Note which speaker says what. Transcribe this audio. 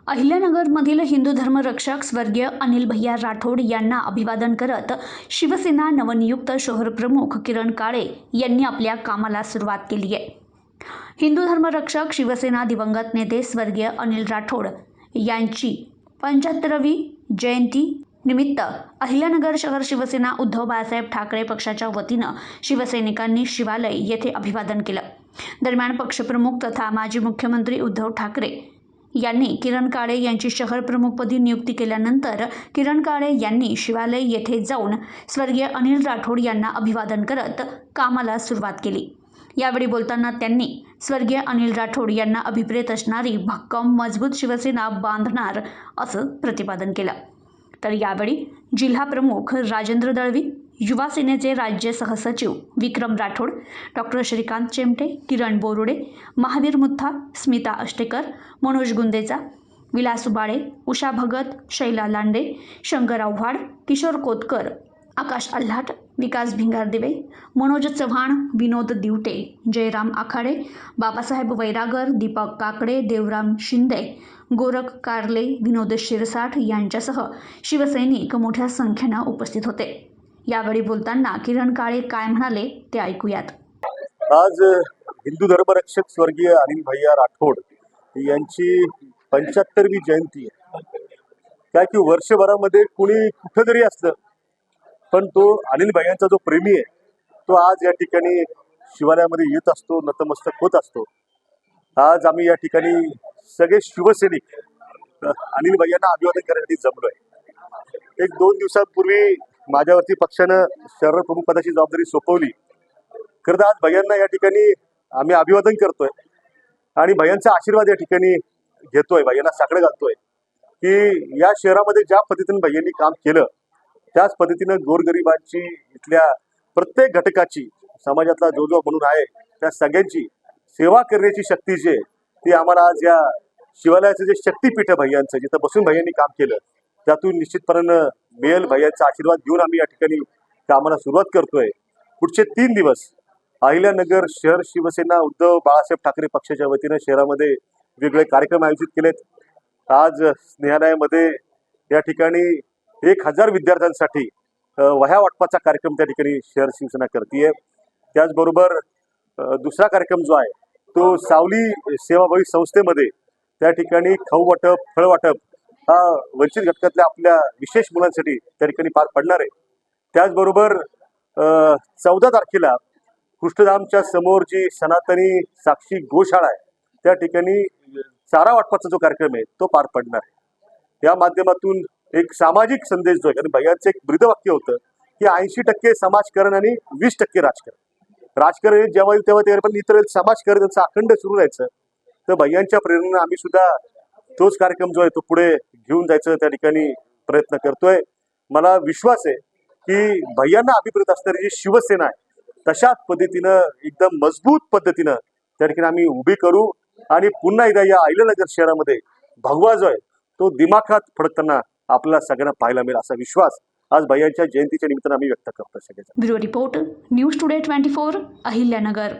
Speaker 1: अहिल्यानगरमधील हिंदू धर्मरक्षक स्वर्गीय अनिल भैया राठोड यांना अभिवादन करत शिवसेना नवनियुक्त शहरप्रमुख किरण काळे यांनी आपल्या कामाला सुरुवात केली आहे। हिंदू धर्मरक्षक शिवसेना दिवंगत नेते स्वर्गीय अनिल राठोड यांची 75वी जयंती निमित्त अहिल्यानगर शहर शिवसेना उद्धव बाळासाहेब ठाकरे पक्षाच्या वतीनं शिवसैनिकांनी शिवालय येथे अभिवादन केलं। दरम्यान पक्षप्रमुख तथा माजी मुख्यमंत्री उद्धव ठाकरे यांनी किरण काळे यांची शहर प्रमुखपदी नियुक्ती केल्यानंतर किरण काळे यांनी शिवालय येथे जाऊन स्वर्गीय अनिल राठोड यांना अभिवादन करत कामाला सुरुवात केली। यावेळी बोलताना त्यांनी स्वर्गीय अनिल राठोड यांना अभिप्रेत असणारी भक्कम मजबूत शिवसेना बांधणार असं प्रतिपादन केलं। तर यावेळी जिल्हा प्रमुख राजेंद्र दळवी, युवा सेनेचे राज्य सहसचिव विक्रम राठोड, डॉक्टर श्रीकांत चेमटे, किरण बोरुडे, महावीर मुथा, स्मिता अष्टेकर, मनोज गुंदेचा, विलास उबाळे, उषा भगत, शैला लांडे, शंकर आव्हाड, किशोर कोतकर, आकाश आल्हाट, विकास भिंगारदिवे, मनोज चव्हाण, विनोद दिवटे, जयराम आखाडे, बाबासाहेब वैरागर, दीपक काकडे, देवराम शिंदे, गोरख कारले, विनोद शिरसाठ यांच्यासह शिवसैनिक मोठ्या संख्येनं उपस्थित होते। यावेळी बोलताना किरण काळे काय म्हणाले ते ऐकूयात।
Speaker 2: आज हिंदू धर्मरक्षक स्वर्गीय अनिल भैया राठोड यांची 75वी जयंती आहे। काय की वर्षभरामध्ये कुणी कुठं जरी असलं पण तो अनिल भैयांचा जो प्रेमी आहे तो आज या ठिकाणी शिवालयामध्ये येत असतो, नतमस्तक होत असतो। आज आम्ही या ठिकाणी सगळे शिवसैनिक अनिल भैयांना अभिवादन करण्यासाठी जमलोय। एक 2 दिवसांपूर्वी माझ्यावरती पक्षानं शहर प्रमुख पदाची जबाबदारी सोपवली। खरं तर आज भैयांना या ठिकाणी आम्ही अभिवादन करतोय आणि भैयांचा आशीर्वाद या ठिकाणी घेतोय, भैयांना साकडं घालतोय की या शहरामध्ये ज्या पद्धतीने भैयांनी काम केलं त्याच पद्धतीनं गोरगरिबांची, इथल्या प्रत्येक घटकाची, समाजातला जो जो म्हणून आहे त्या सगळ्यांची सेवा करण्याची शक्ती जी आहे ती आम्हाला आज या शिवालयाचं जे शक्तीपीठ आहे भैयांचं, जिथं बसून भैयांनी काम केलं त्यातून निश्चितपणे मिळेल। भैयांचा आशीर्वाद घेऊन आम्ही या ठिकाणी कामाला सुरुवात करतोय। पुढचे 3 दिवस अहिल्यानगर शहर शिवसेना उद्धव बाळासाहेब ठाकरे पक्षाच्या वतीनं शहरामध्ये वेगवेगळे कार्यक्रम आयोजित केलेत। आज स्नेहालयामध्ये या ठिकाणी 1000 विद्यार्थ्यांसाठी वह्या वाटपाचा कार्यक्रम त्या ठिकाणी शहर शिवसेना करतीये। त्याचबरोबर दुसरा कार्यक्रम जो आहे तो सावली सेवाभावी संस्थेमध्ये त्या ठिकाणी खाऊ वाटप, फळ वाटप हा वंचित घटकातल्या आपल्या विशेष मुलांसाठी त्या ठिकाणी पार पडणार आहे। त्याचबरोबर 14 तारखेला कृष्णधामच्या समोर जी सनातनी साक्षी गोशाळा आहे त्या ठिकाणी चारा वाटपाचा जो कार्यक्रम आहे तो पार पडणार आहे। या माध्यमातून एक सामाजिक संदेश जो आहे, कारण भैयांचं एक ब्रीदवाक्य होतं की 80% समाजकारण आणि 20% राजकारण। राजकारण जेव्हा येईल तेव्हा ते, पण इतर समाजकारण त्यांचा अखंड सुरू राहायचं। तर भैयांच्या प्रेरणेने आम्ही सुद्धा तोच कार्यक्रम जो आहे तो पुढे घेऊन जायचं त्या ठिकाणी प्रयत्न करतोय। मला विश्वास आहे की भैयांना अभिप्रेत असणारी जी शिवसेना आहे तशाच पद्धतीनं एकदम मजबूत पद्धतीनं त्या ठिकाणी आम्ही उभी करू आणि पुन्हा एकदा या अहिल्यानगर शहरामध्ये भगवा जो आहे तो दिमाखात फडकताना आपल्याला सगळ्यांना पाहायला मिळेल असा विश्वास आज भैयांच्या जयंतीच्या निमित्तानं आम्ही व्यक्त करतो सगळ्यांना।
Speaker 1: Bureau report, news today 24, Ahilyanagar.